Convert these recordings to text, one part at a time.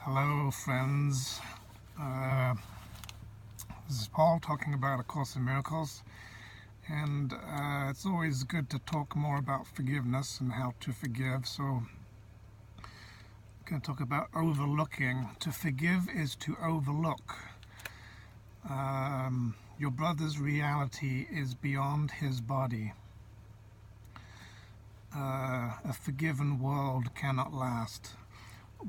Hello, friends. This is Paul talking about A Course in Miracles, and it's always good to talk more about forgiveness and how to forgive. So I'm going to talk about overlooking. To forgive is to overlook. Your brother's reality is beyond his body. A forgiven world cannot last.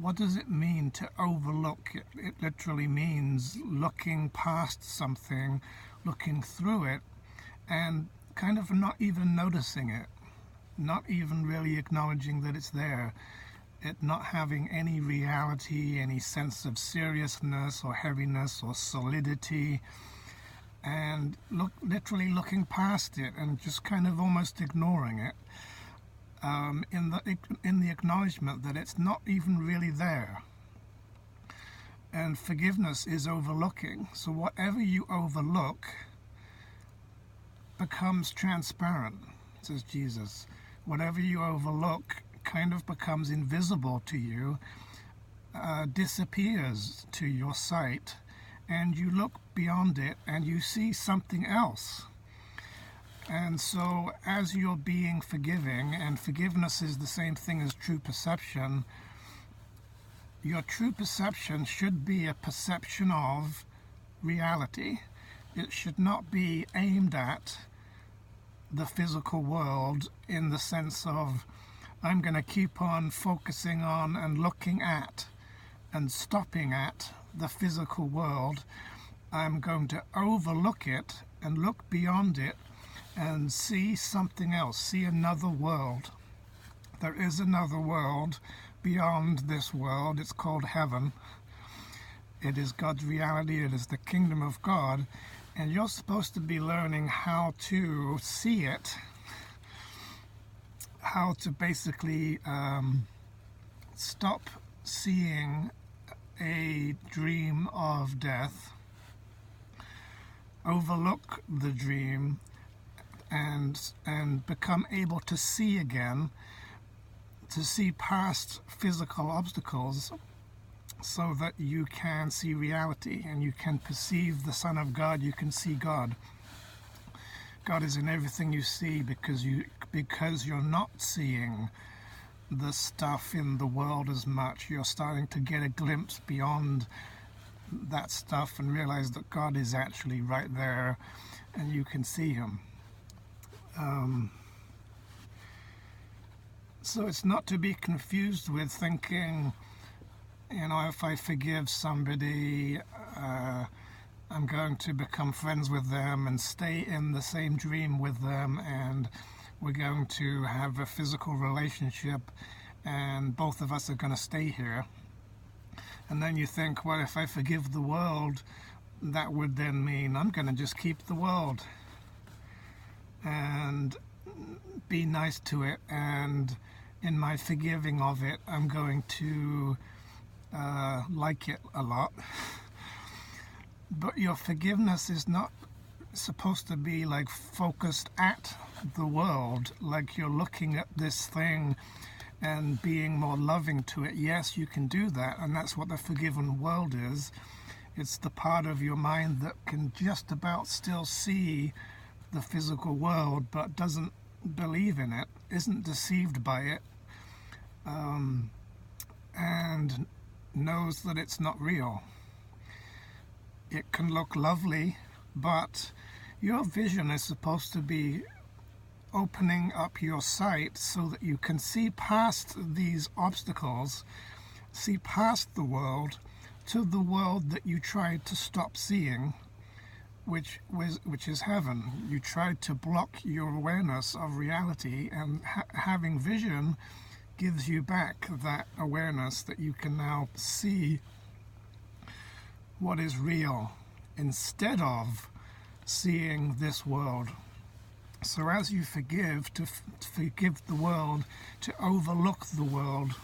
What does it mean to overlook? It literally means looking past something, looking through it, and kind of not even noticing it, not even really acknowledging that it's there, it not having any reality, any sense of seriousness or heaviness or solidity, and literally looking past it and just kind of almost ignoring it. In the acknowledgement that it's not even really there. And forgiveness is overlooking. So whatever you overlook becomes transparent, says Jesus. Whatever you overlook kind of becomes invisible to you, disappears to your sight, and you look beyond it and you see something else. And so as you're being forgiving, and forgiveness is the same thing as true perception, your true perception should be a perception of reality. It should not be aimed at the physical world in the sense of, I'm going to keep on focusing on and looking at and stopping at the physical world. I'm going to overlook it and look beyond it and see something else, see another world. There is another world beyond this world. It's called heaven. It is God's reality. It is the kingdom of God. And you're supposed to be learning how to see it, how to basically stop seeing a dream of death, overlook the dream, and become able to see again, to see past physical obstacles so that you can see reality and you can perceive the Son of God, you can see God. God is in everything you see because you're not seeing the stuff in the world as much. You're starting to get a glimpse beyond that stuff and realize that God is actually right there and you can see him. So it's not to be confused with thinking, if I forgive somebody, I'm going to become friends with them and stay in the same dream with them, and we're going to have a physical relationship and both of us are going to stay here. And then you think, well, if I forgive the world, that would then mean I'm going to just keep the world and be nice to it, and in my forgiving of it I'm going to like it a lot. But your forgiveness is not supposed to be like focused at the world, like you're looking at this thing and being more loving to it. Yes, you can do that, and that's what the forgiven world is. It's the part of your mind that can just about still see the physical world but doesn't believe in it, isn't deceived by it, and knows that it's not real. It can look lovely, but your vision is supposed to be opening up your sight so that you can see past these obstacles, see past the world to the world that you tried to stop seeing, which is heaven. You tried to block your awareness of reality, and having vision gives you back that awareness that you can now see what is real instead of seeing this world. So as you forgive, to forgive the world, to overlook the world,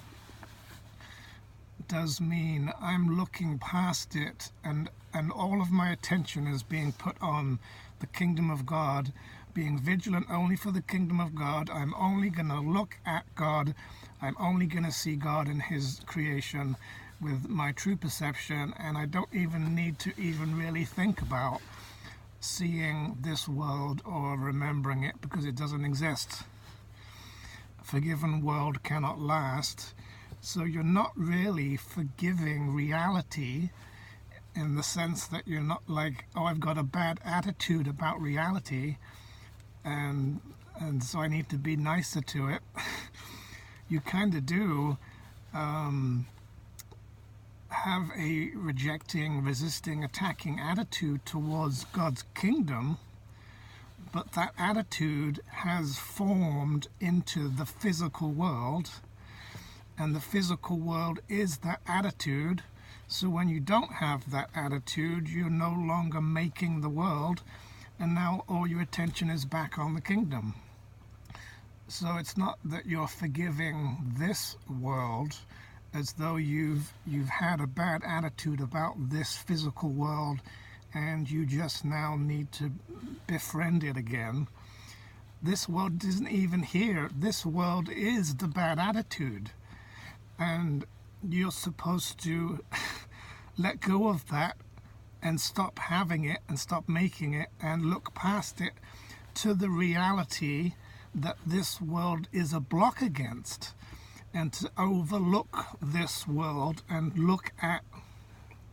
does mean I'm looking past it, and all of my attention is being put on the kingdom of God, being vigilant only for the kingdom of God. I'm only going to look at God. I'm only going to see God in his creation with my true perception, and I don't even need to even really think about seeing this world or remembering it, because it doesn't exist. A forgiven world cannot last. So you're not really forgiving reality, in the sense that you're not like, oh, I've got a bad attitude about reality, and so I need to be nicer to it. You kind of do have a rejecting, resisting, attacking attitude towards God's kingdom, but that attitude has formed into the physical world, and the physical world is that attitude. So when you don't have that attitude, you're no longer making the world, and now all your attention is back on the kingdom. So it's not that you're forgiving this world as though you've had a bad attitude about this physical world and you just now need to befriend it again. This world isn't even here. This world is the bad attitude. And you're supposed to let go of that and stop having it and stop making it and look past it to the reality that this world is a block against, and to overlook this world and look at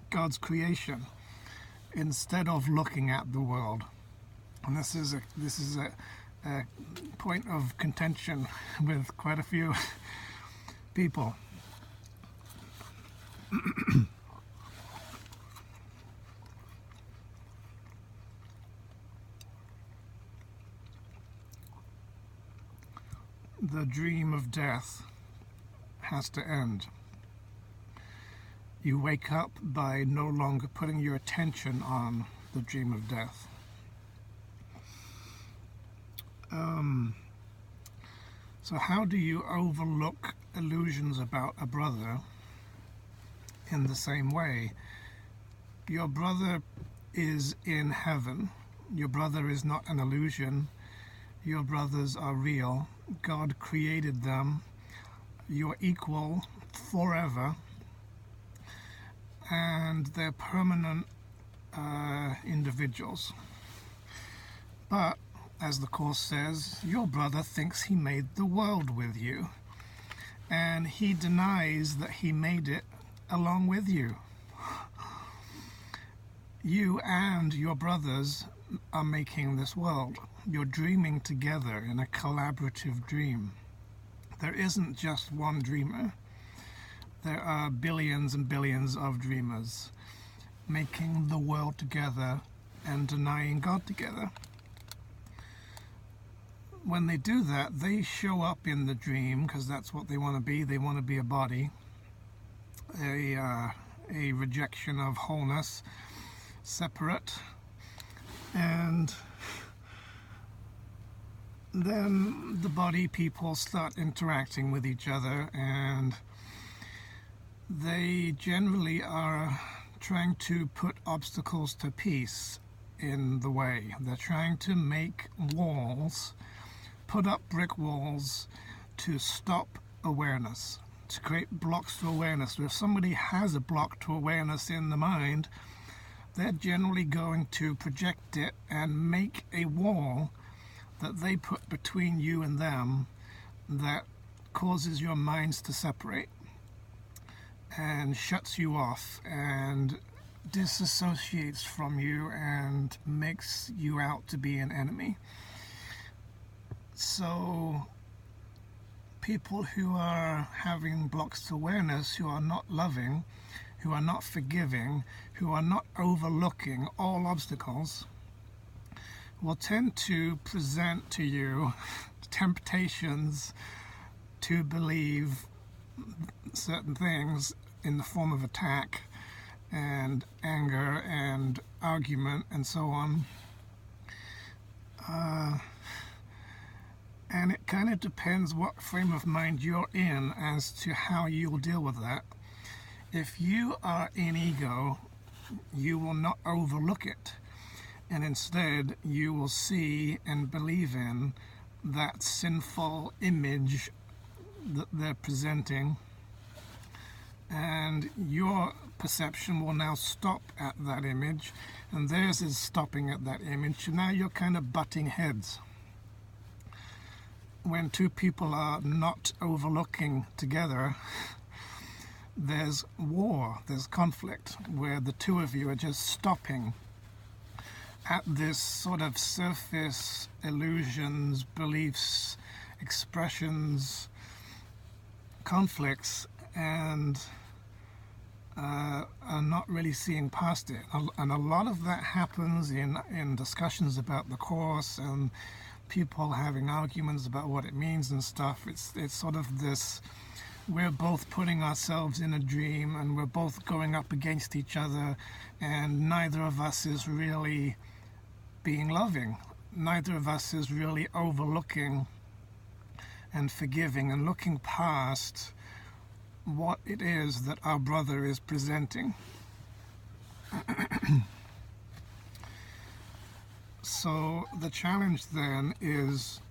God's creation instead of looking at the world. And this is a point of contention with quite a few people. The dream of death has to end. You wake up by no longer putting your attention on the dream of death. So how do you overlook illusions about a brother? In the same way, your brother is in heaven. Your brother is not an illusion. Your brothers are real. God created them. You're equal forever, and they're permanent individuals. But, as the Course says, your brother thinks he made the world with you, and he denies that he made it along with you. You and your brothers are making this world. You're dreaming together in a collaborative dream. There isn't just one dreamer. There are billions and billions of dreamers making the world together and denying God together. When they do that, they show up in the dream because that's what they want to be. They want to be a body, a rejection of wholeness, separate, and then the body people start interacting with each other, and they generally are trying to put obstacles to peace in the way. They're trying to make walls, put up brick walls to stop awareness, to create blocks to awareness. If somebody has a block to awareness in the mind, they're generally going to project it and make a wall that they put between you and them that causes your minds to separate and shuts you off and disassociates from you and makes you out to be an enemy. So people who are having blocks to awareness, who are not loving, who are not forgiving, who are not overlooking all obstacles, will tend to present to you temptations to believe certain things in the form of attack and anger and argument and so on. And it kind of depends what frame of mind you're in as to how you'll deal with that. If you are in ego, you will not overlook it. and instead you will see and believe in that sinful image that they're presenting, and your perception will now stop at that image, and theirs is stopping at that image. And now you're kind of butting heads. When two people are not overlooking together, there's war, there's conflict, where the two of you are just stopping at this sort of surface illusions, beliefs, expressions, conflicts, and are not really seeing past it. And a lot of that happens in discussions about the Course and people having arguments about what it means and stuff. It's sort of this, we're both putting ourselves in a dream and we're both going up against each other, and neither of us is really being loving. Neither of us is really overlooking and forgiving and looking past what it is that our brother is presenting. So the challenge then is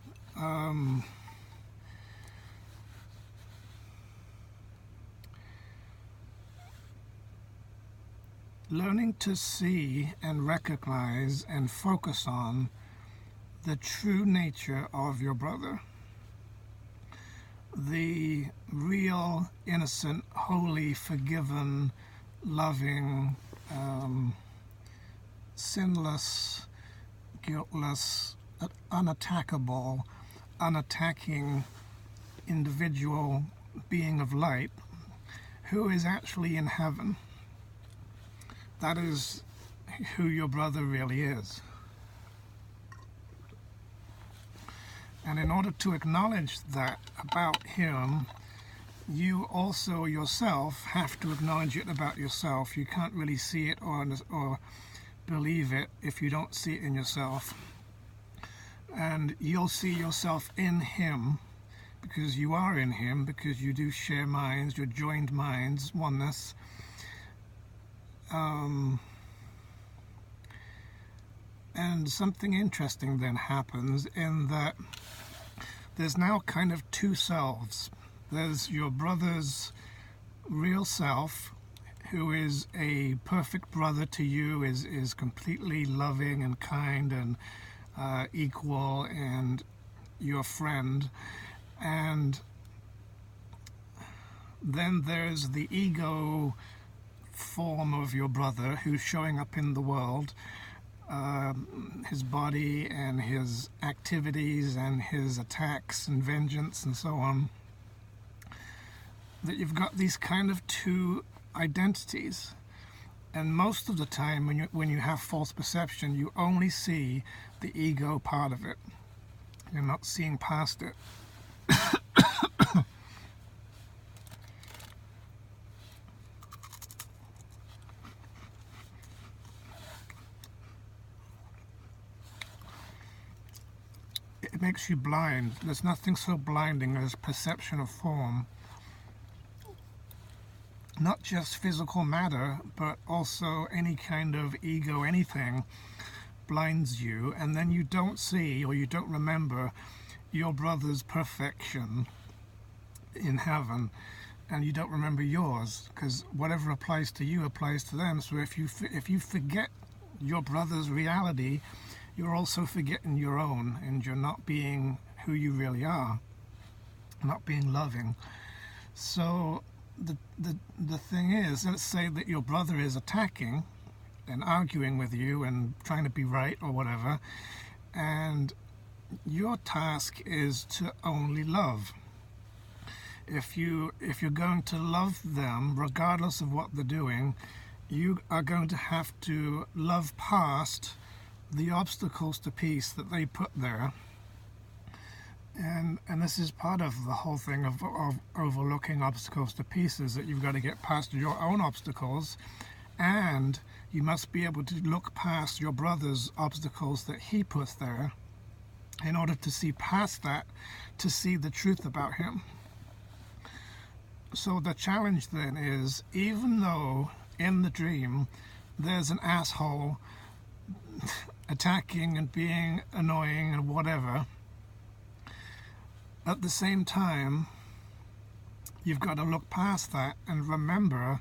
learning to see and recognize and focus on the true nature of your brother. The real, innocent, holy, forgiven, loving, sinless, guiltless, unattackable, unattacking individual being of light who is actually in heaven. That is who your brother really is. And in order to acknowledge that about him, you also yourself have to acknowledge it about yourself. You can't really see it or believe it if you don't see it in yourself. And you'll see yourself in him because you are in him, because you do share minds, you're joined minds, oneness. And something interesting then happens in that there's now kind of two selves. There's your brother's real self, who is a perfect brother to you, is completely loving and kind and equal and your friend. And then there's the ego form of your brother who's showing up in the world, his body and his activities and his attacks and vengeance and so on. That you've got these kind of two identities, and most of the time when you have false perception, you only see the ego part of it. You're not seeing past it. It makes you blind. There's nothing so blinding as perception of form. Not just physical matter, but also any kind of ego, anything blinds you, and then you don't see or you don't remember your brother's perfection in heaven, and you don't remember yours, because whatever applies to you applies to them. So if you forget your brother's reality, you're also forgetting your own, and you're not being who you really are, not being loving. So the thing is, let's say that your brother is attacking and arguing with you and trying to be right or whatever, and your task is to only love. If you're going to love them regardless of what they're doing, you are going to have to love past the obstacles to peace that they put there. And this is part of the whole thing of overlooking obstacles to peace, is that you've got to get past your own obstacles, and you must be able to look past your brother's obstacles that he puts there in order to see past that, to see the truth about him. So the challenge then is, even though in the dream there's an asshole attacking and being annoying and whatever. At the same time, you've got to look past that and remember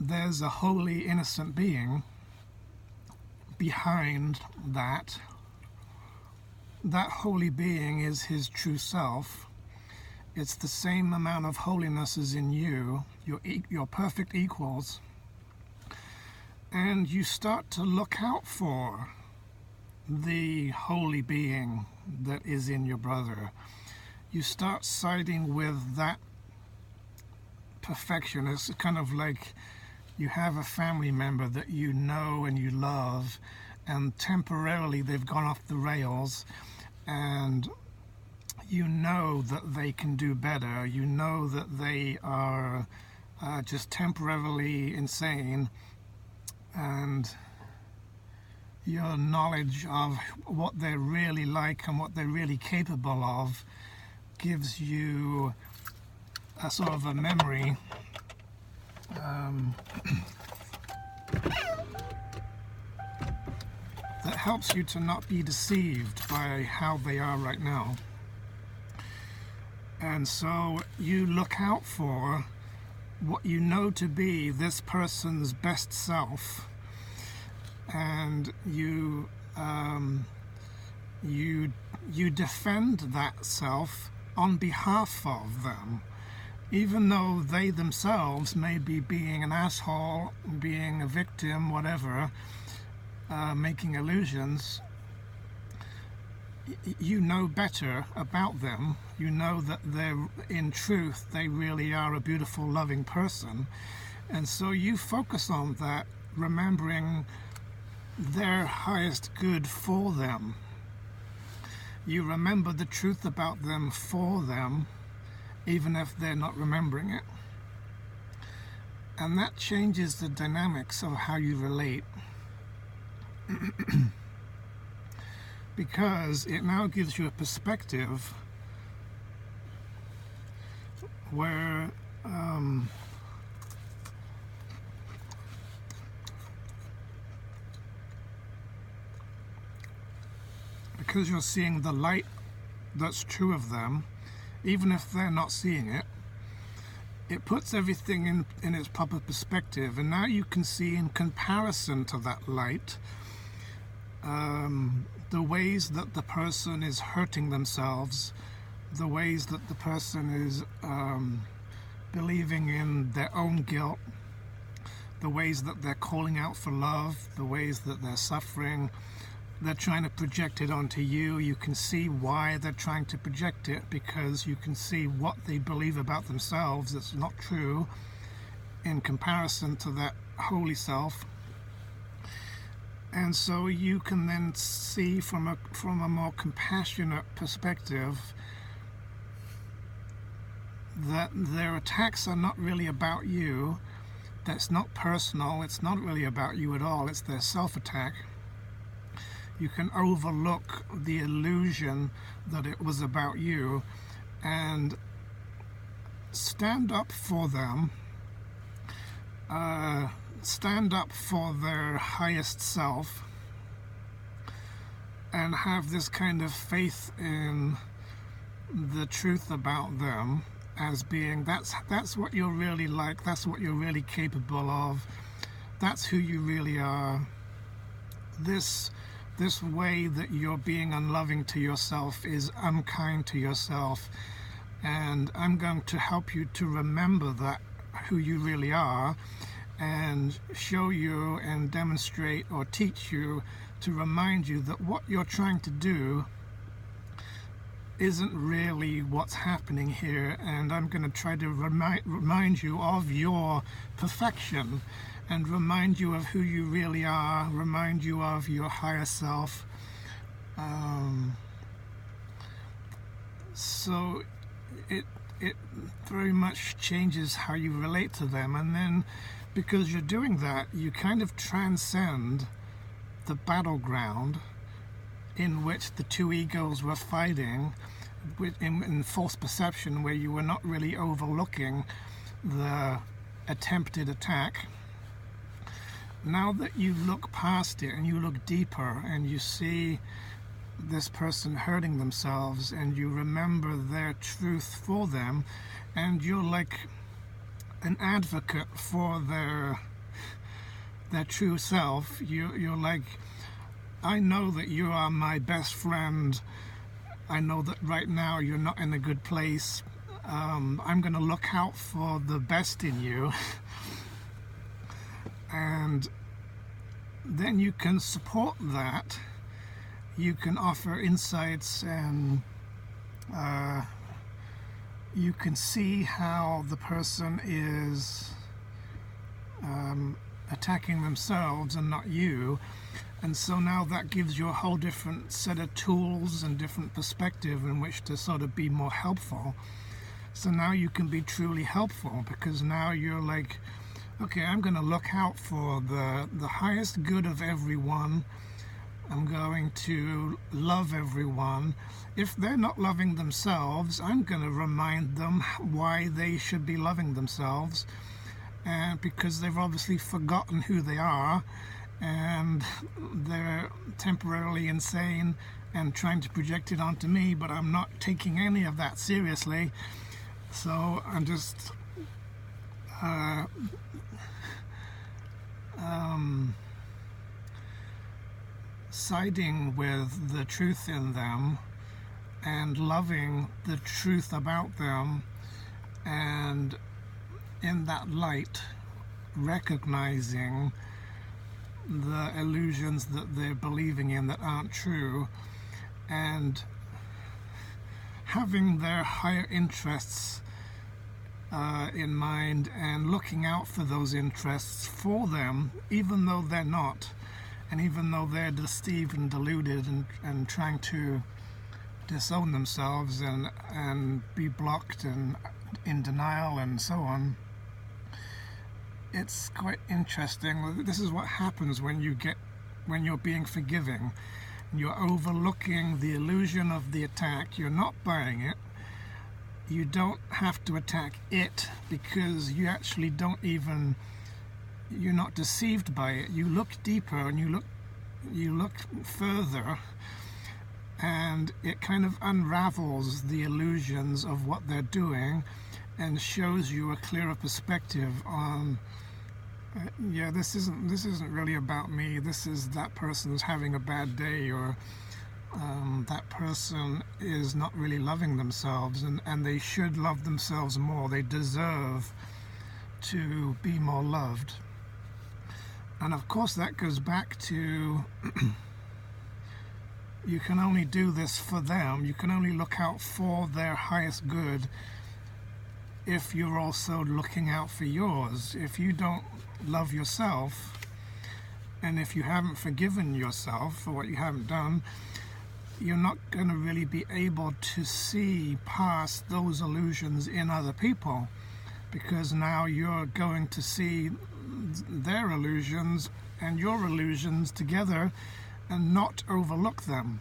there's a holy, innocent being behind that. That holy being is his true self. It's the same amount of holiness as in you. You're perfect equals. And you start to look out for the holy being that is in your brother. You start siding with that perfection. It's kind of like you have a family member that you know and you love, and temporarily they've gone off the rails, and you know that they can do better. You know that they are just temporarily insane, and your knowledge of what they're really like and what they're really capable of gives you a sort of a memory that helps you to not be deceived by how they are right now. And so you look out for what you know to be this person's best self, and you defend that self on behalf of them, even though they themselves may be being an asshole, being a victim, whatever, making illusions. You know better about them. You know that in truth they really are a beautiful, loving person, and so you focus on that, remembering their highest good for them. You remember the truth about them for them, even if they're not remembering it. And that changes the dynamics of how you relate. Because it now gives you a perspective where because you're seeing the light that's true of them, even if they're not seeing it, it puts everything in its proper perspective. And now you can see, in comparison to that light, the ways that the person is hurting themselves, the ways that the person is believing in their own guilt, the ways that they're calling out for love, the ways that they're suffering. They're trying to project it onto you. You can see why they're trying to project it, because you can see what they believe about themselves that's not true in comparison to that holy self. And so you can then see from a more compassionate perspective that their attacks are not really about you. That's not personal. It's not really about you at all. It's their self-attack. You can overlook the illusion that it was about you and stand up for them, stand up for their highest self, and have this kind of faith in the truth about them as being that's what you're really like, that's what you're really capable of, that's who you really are. This way that you're being unloving to yourself is unkind to yourself, and I'm going to help you to remember that, who you really are, and show you and demonstrate or teach you to remind you that what you're trying to do isn't really what's happening here, and I'm going to try to remind you of your perfection and remind you of who you really are, remind you of your higher self. So it very much changes how you relate to them, and then because you're doing that, you kind of transcend the battleground in which the two egos were fighting in false perception, where you were not really overlooking the attempted attack. now that you look past it and you look deeper and you see this person hurting themselves and you remember their truth for them, and you're like an advocate for their true self, you're like, I know that you are my best friend. I know that right now you're not in a good place. I'm going to look out for the best in you. And then you can support that. You can offer insights, and you can see how the person is attacking themselves and not you. And so now that gives you a whole different set of tools and different perspective in which to sort of be more helpful. So now you can be truly helpful, because now you're like, okay, I'm going to look out for the highest good of everyone. I'm going to love everyone. If they're not loving themselves, I'm going to remind them why they should be loving themselves, and because they've obviously forgotten who they are, and they're temporarily insane and trying to project it onto me, but I'm not taking any of that seriously. So I'm just siding with the truth in them and loving the truth about them, and in that light recognizing the illusions that they're believing in that aren't true, and having their higher interests in mind and looking out for those interests for them, even though they're not, and even though they're deceived and deluded and trying to disown themselves and be blocked and in denial and so on. It's quite interesting. This is what happens when you're being forgiving. You're overlooking the illusion of the attack. You're not buying it. You don't have to attack it, because you actually you're not deceived by it. You look deeper and you look further, and it kind of unravels the illusions of what they're doing and shows you a clearer perspective on, yeah, this isn't really about me. This is that person's having a bad day, or that person is not really loving themselves, and they should love themselves more. They deserve to be more loved. And of course that goes back to you can only do this for them. You can only look out for their highest good if you're also looking out for yours. If you don't love yourself, and if you haven't forgiven yourself for what you haven't done, you're not going to really be able to see past those illusions in other people, because now you're going to see their illusions and your illusions together and not overlook them.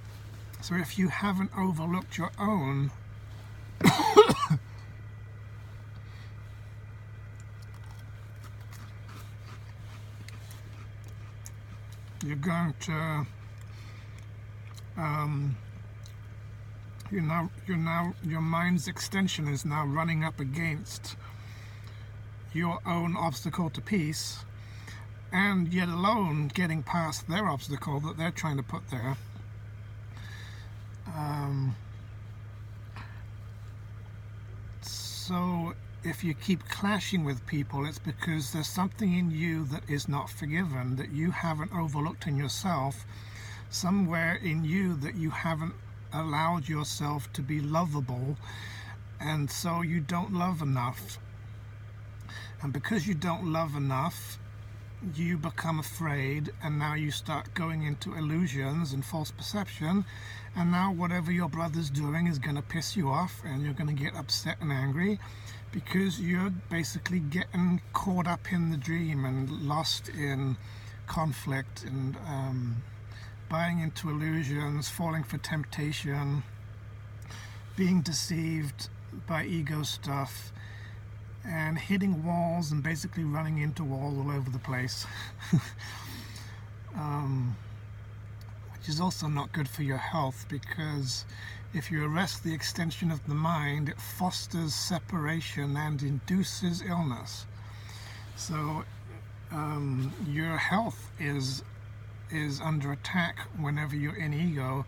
So if you haven't overlooked your own, you're going to your mind's extension is now running up against your own obstacle to peace, and yet alone getting past their obstacle that they're trying to put there. So if you keep clashing with people, it's because there's something in you that is not forgiven, that you haven't overlooked in yourself, somewhere in you that you haven't allowed yourself to be lovable, and so you don't love enough. And because you don't love enough, you become afraid, and now you start going into illusions and false perception, and now whatever your brother's doing is going to piss you off, and you're going to get upset and angry, because you're basically getting caught up in the dream and lost in conflict and buying into illusions, falling for temptation, being deceived by ego stuff, and hitting walls and basically running into walls all over the place. Which is also not good for your health, because if you arrest the extension of the mind, it fosters separation and induces illness. So your health is under attack whenever you're in ego.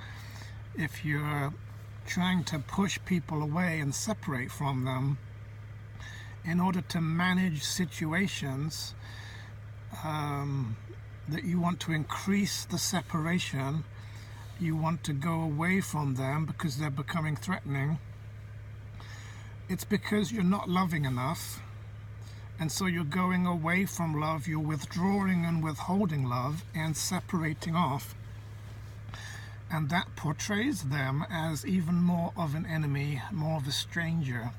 If you're trying to push people away and separate from them in order to manage situations that you want to increase the separation, you want to go away from them because they're becoming threatening, it's because you're not loving enough, and so you're going away from love, you're withdrawing and withholding love and separating off, and that portrays them as even more of an enemy, more of a stranger.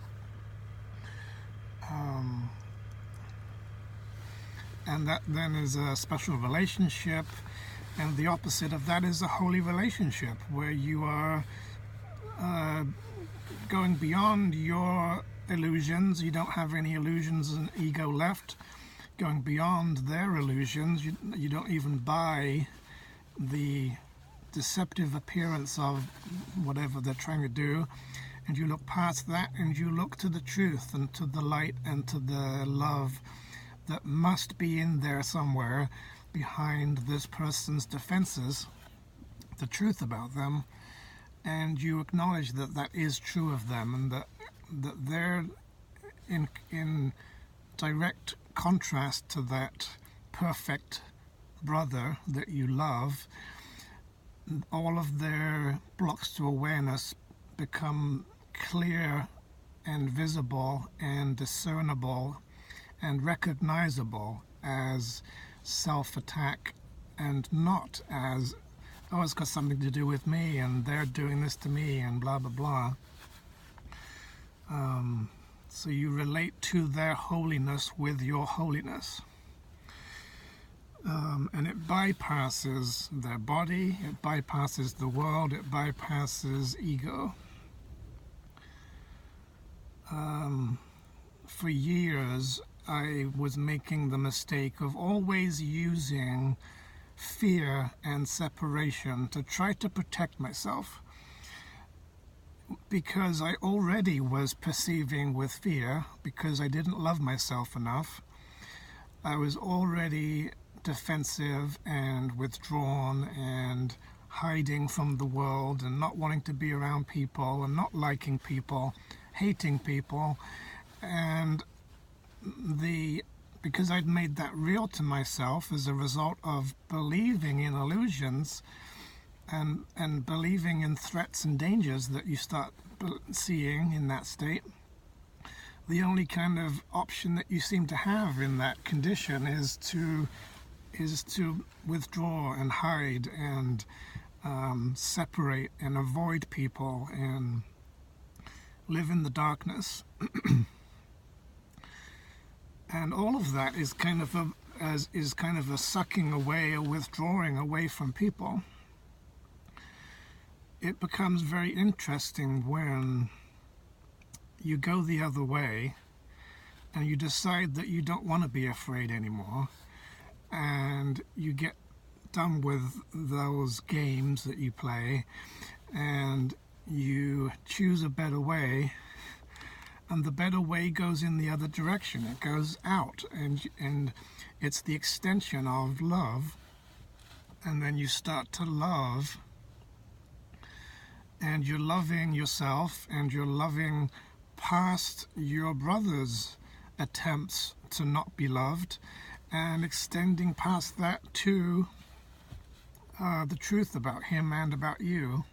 And that then is a special relationship, and the opposite of that is a holy relationship, where you are going beyond your illusions. You don't have any illusions and ego left. Going beyond their illusions, you don't even buy the deceptive appearance of whatever they're trying to do, and you look past that and you look to the truth and to the light and to the love that must be in there somewhere behind this person's defenses, the truth about them, and you acknowledge that that is true of them, and that they're in direct contrast to that perfect brother that you love. All of their blocks to awareness become clear and visible and discernible and recognizable as self-attack, and not as, oh, it's got something to do with me and they're doing this to me and blah blah blah. So you relate to their holiness with your holiness, and it bypasses their body, it bypasses the world, it bypasses ego. For years I was making the mistake of always using fear and separation to try to protect myself, because I already was perceiving with fear, because I didn't love myself enough. I was already defensive and withdrawn and hiding from the world and not wanting to be around people and not liking people, hating people, and because I'd made that real to myself as a result of believing in illusions and believing in threats and dangers that you start seeing in that state, the only kind of option that you seem to have in that condition is to withdraw and hide and separate and avoid people and live in the darkness. And all of that is kind of a sucking away, a withdrawing away from people. It becomes very interesting when you go the other way and you decide that you don't want to be afraid anymore, and you get done with those games that you play and you choose a better way, and the better way goes in the other direction. It goes out, and it's the extension of love, and then you start to love, and you're loving yourself, and you're loving past your brother's attempts to not be loved, and extending past that to the truth about him and about you.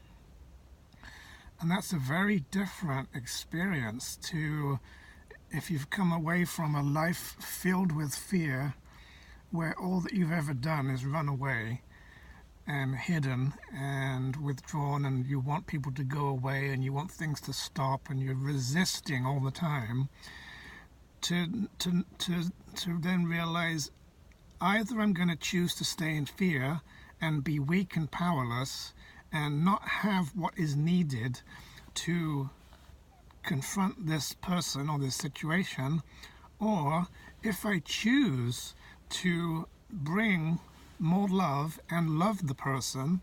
And that's a very different experience to if you've come away from a life filled with fear, where all that you've ever done is run away and hidden and withdrawn, and you want people to go away and you want things to stop and you're resisting all the time, to then realize either I'm going to choose to stay in fear and be weak and powerless and not have what is needed to confront this person or this situation, or if I choose to bring more love and love the person,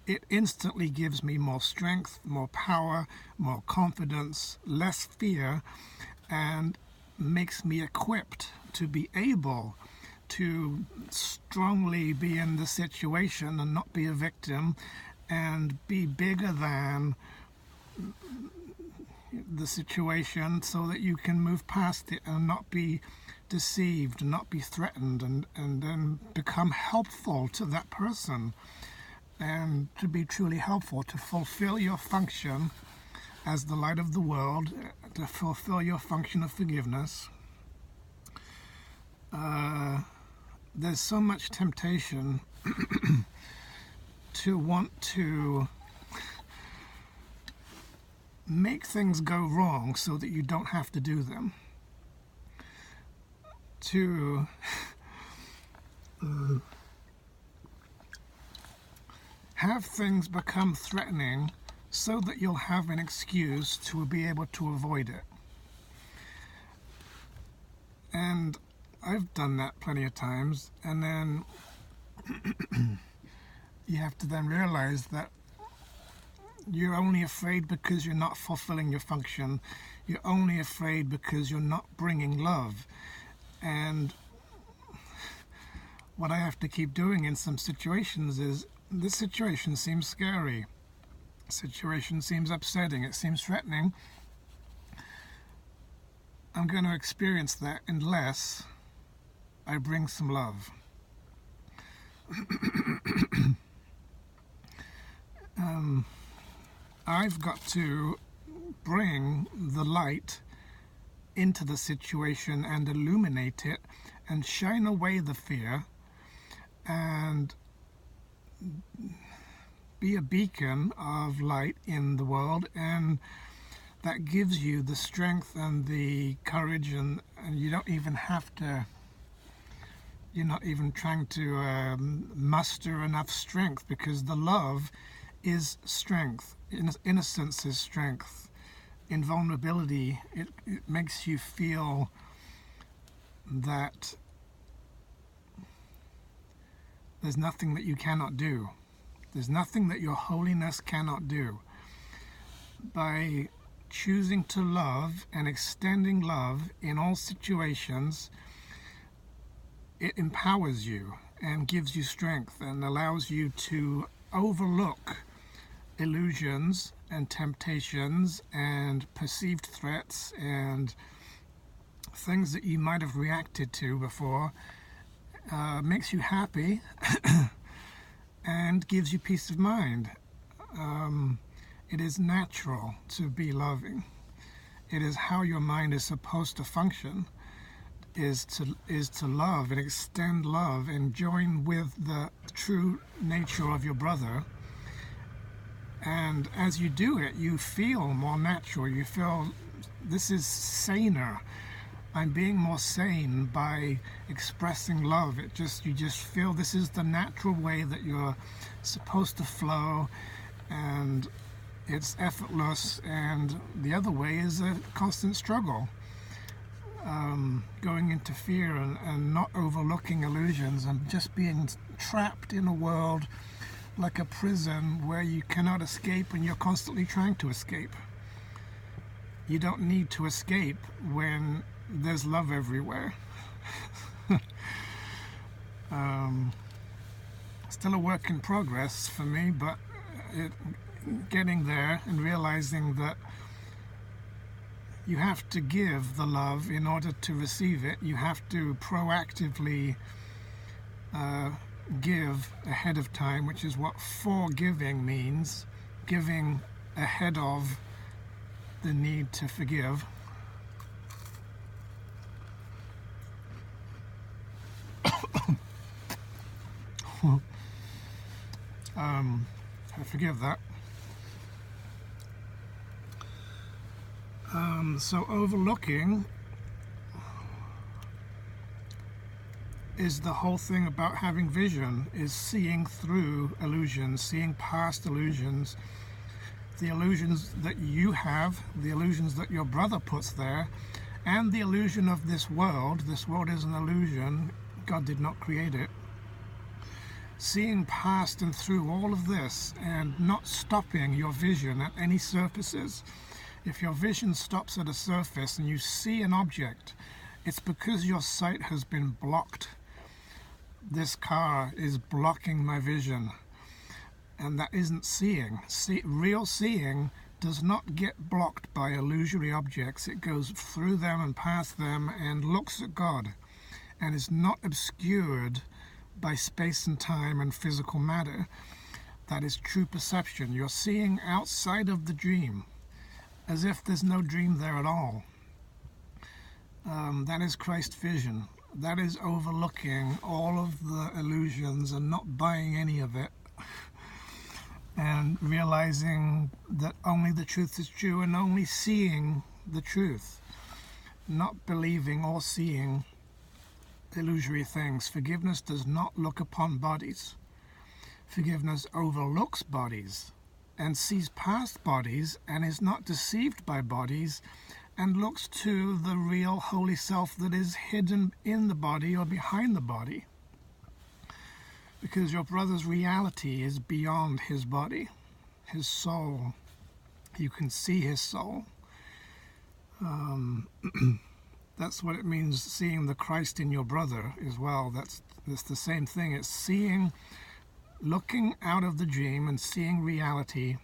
it instantly gives me more strength, more power, more confidence, less fear, and makes me equipped to be able to strongly be in the situation and not be a victim, and be bigger than the situation, so that you can move past it and not be deceived and not be threatened, and then become helpful to that person, and to be truly helpful, to fulfill your function as the light of the world, to fulfill your function of forgiveness. There's so much temptation to want to make things go wrong so that you don't have to do them. To have things become threatening so that you'll have an excuse to be able to avoid it. And I've done that plenty of times, and then you have to then realize that you're only afraid because you're not fulfilling your function. You're only afraid because you're not bringing love. And what I have to keep doing in some situations is, this situation seems scary. The situation seems upsetting. It seems threatening. I'm going to experience that unless I bring some love. I've got to bring the light into the situation and illuminate it and shine away the fear and be a beacon of light in the world, and that gives you the strength and the courage, and you don't even have to, you're not even trying to muster enough strength, because the love is strength. Innocence is strength. Invulnerability, it makes you feel that there's nothing that you cannot do. There's nothing that your holiness cannot do. By choosing to love and extending love in all situations, it empowers you and gives you strength and allows you to overlook illusions and temptations and perceived threats and things that you might have reacted to before. Makes you happy and gives you peace of mind. It is natural to be loving. It is how your mind is supposed to function, is to love and extend love and join with the true nature of your brother. And as you do it, you feel more natural. You feel, this is saner. I'm being more sane by expressing love. You just feel this is the natural way that you're supposed to flow, and it's effortless. And the other way is a constant struggle, going into fear and not overlooking illusions, and just being trapped in a world like a prison where you cannot escape and you're constantly trying to escape. You don't need to escape when there's love everywhere. Still a work in progress for me, but getting there and realizing that you have to give the love in order to receive it. You have to proactively give ahead of time, which is what forgiving means, giving ahead of the need to forgive. I forgive that. So overlooking is the whole thing about having vision, is seeing through illusions, seeing past illusions, the illusions that you have, the illusions that your brother puts there, and the illusion of this world. This world is an illusion. God did not create it. Seeing past and through all of this and not stopping your vision at any surfaces. If your vision stops at a surface and you see an object, it's because your sight has been blocked. This car is blocking my vision. And that isn't seeing. Real seeing does not get blocked by illusory objects. It goes through them and past them and looks at God, and is not obscured by space and time and physical matter. That is true perception. You're seeing outside of the dream, as if there's no dream there at all. That is Christ vision. That is overlooking all of the illusions and not buying any of it, and realizing that only the truth is true and only seeing the truth, not believing or seeing illusory things. Forgiveness does not look upon bodies. Forgiveness overlooks bodies and sees past bodies and is not deceived by bodies, and looks to the real holy self that is hidden in the body or behind the body. Because your brother's reality is beyond his body, his soul. You can see his soul. That's what it means, seeing the Christ in your brother as well. That's the same thing. It's seeing, looking out of the dream and seeing reality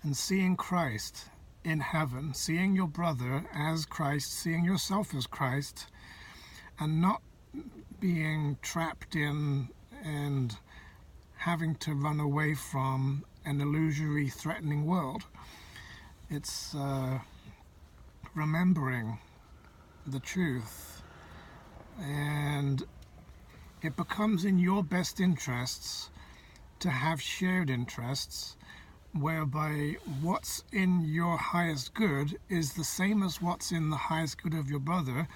and seeing Christ in heaven, seeing your brother as Christ, seeing yourself as Christ, and not being trapped in and having to run away from an illusory, threatening world. It's remembering the truth, and it becomes in your best interests to have shared interests, whereby what's in your highest good is the same as what's in the highest good of your brother.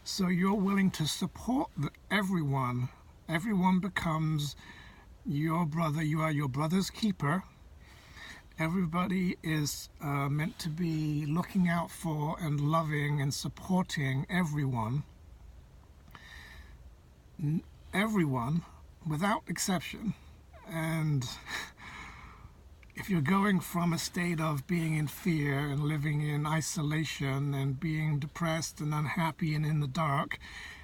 So you're willing to support everyone. Everyone becomes your brother. You are your brother's keeper. Everybody is meant to be looking out for and loving and supporting everyone. Everyone, without exception. And if you're going from a state of being in fear and living in isolation and being depressed and unhappy and in the dark,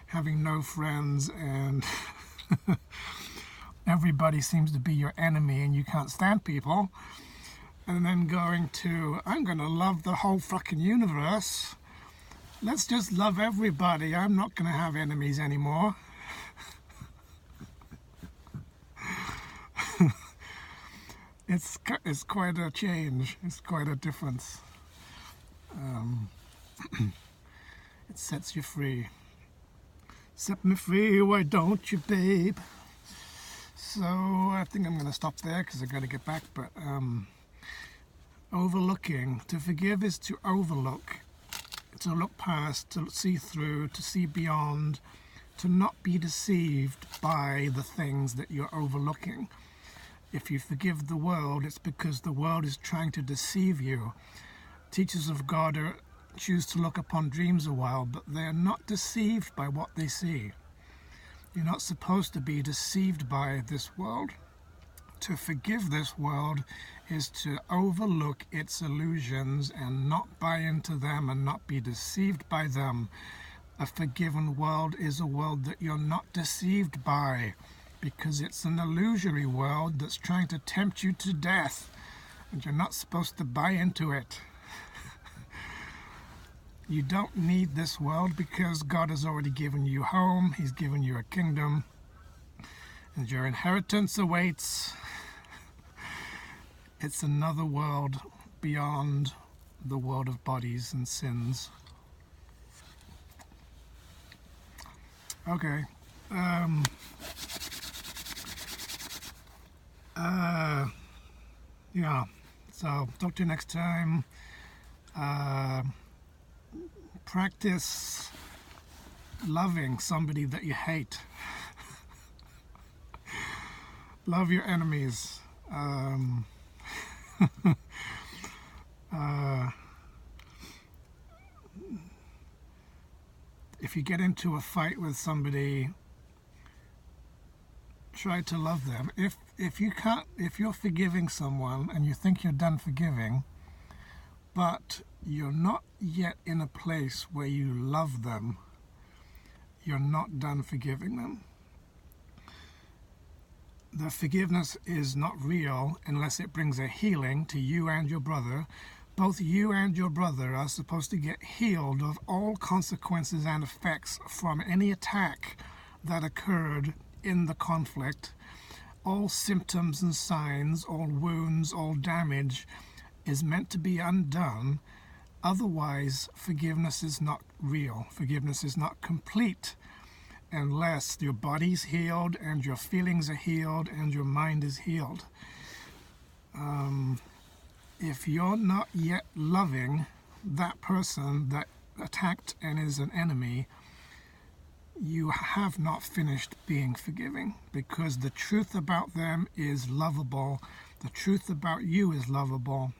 having no friends, and everybody seems to be your enemy and you can't stand people, and then going to, I'm going to love the whole fucking universe. Let's just love everybody. I'm not going to have enemies anymore. It's quite a change. It's quite a difference. It sets you free. Set me free, why don't you, babe? So I think I'm going to stop there because I've got to get back. But overlooking. To forgive is to overlook. To look past, to see through, to see beyond, to not be deceived by the things that you're overlooking. If you forgive the world, it's because the world is trying to deceive you. Teachers of God choose to look upon dreams a while, but they're not deceived by what they see. You're not supposed to be deceived by this world. To forgive this world is to overlook its illusions and not buy into them and not be deceived by them. A forgiven world is a world that you're not deceived by, because it's an illusory world that's trying to tempt you to death, and you're not supposed to buy into it. You don't need this world because God has already given you home. He's given you a kingdom, and your inheritance awaits. It's another world beyond the world of bodies and sins. Okay. Yeah, so talk to you next time. Practice loving somebody that you hate. Love your enemies. If you get into a fight with somebody, try to love them. If you're forgiving someone and you think you're done forgiving, but you're not yet in a place where you love them, you're not done forgiving them. The forgiveness is not real unless it brings a healing to you and your brother. Both you and your brother are supposed to get healed of all consequences and effects from any attack that occurred in the conflict. All symptoms and signs, all wounds, all damage is meant to be undone. Otherwise, forgiveness is not real. Forgiveness is not complete unless your body's healed and your feelings are healed and your mind is healed. If you're not yet loving that person that attacked and is an enemy, you have not finished being forgiving, because the truth about them is lovable. The truth about you is lovable.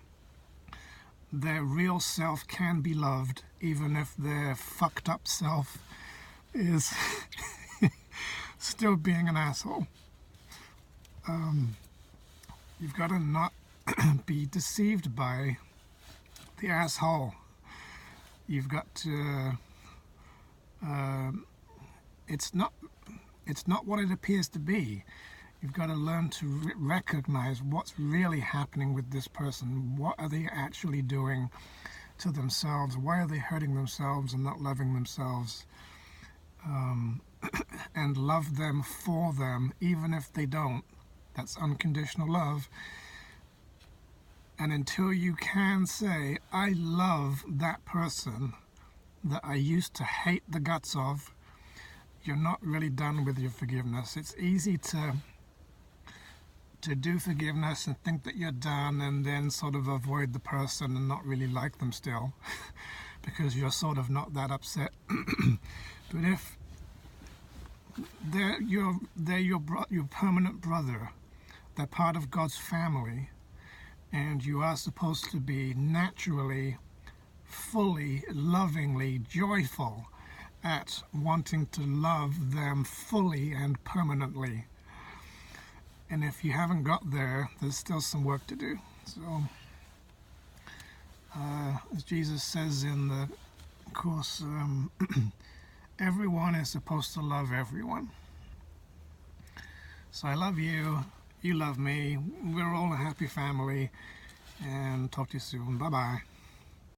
Their real self can be loved, even if their fucked up self is still being an asshole. You've got to not be deceived by the asshole. You've got to it's not what it appears to be. You've got to learn to recognize what's really happening with this person. What are they actually doing to themselves? Why are they hurting themselves and not loving themselves? And love them for them, even if they don't. That's unconditional love. And until you can say, I love that person that I used to hate the guts of, you're not really done with your forgiveness. It's easy to do forgiveness and think that you're done, and then sort of avoid the person and not really like them still because you're sort of not that upset. But if they're your permanent brother, they're part of God's family, and you are supposed to be naturally, fully, lovingly joyful at wanting to love them fully and permanently. And if you haven't got there, there's still some work to do. So, as Jesus says in the Course, everyone is supposed to love everyone. So I love you, you love me, we're all a happy family, and talk to you soon. Bye-bye.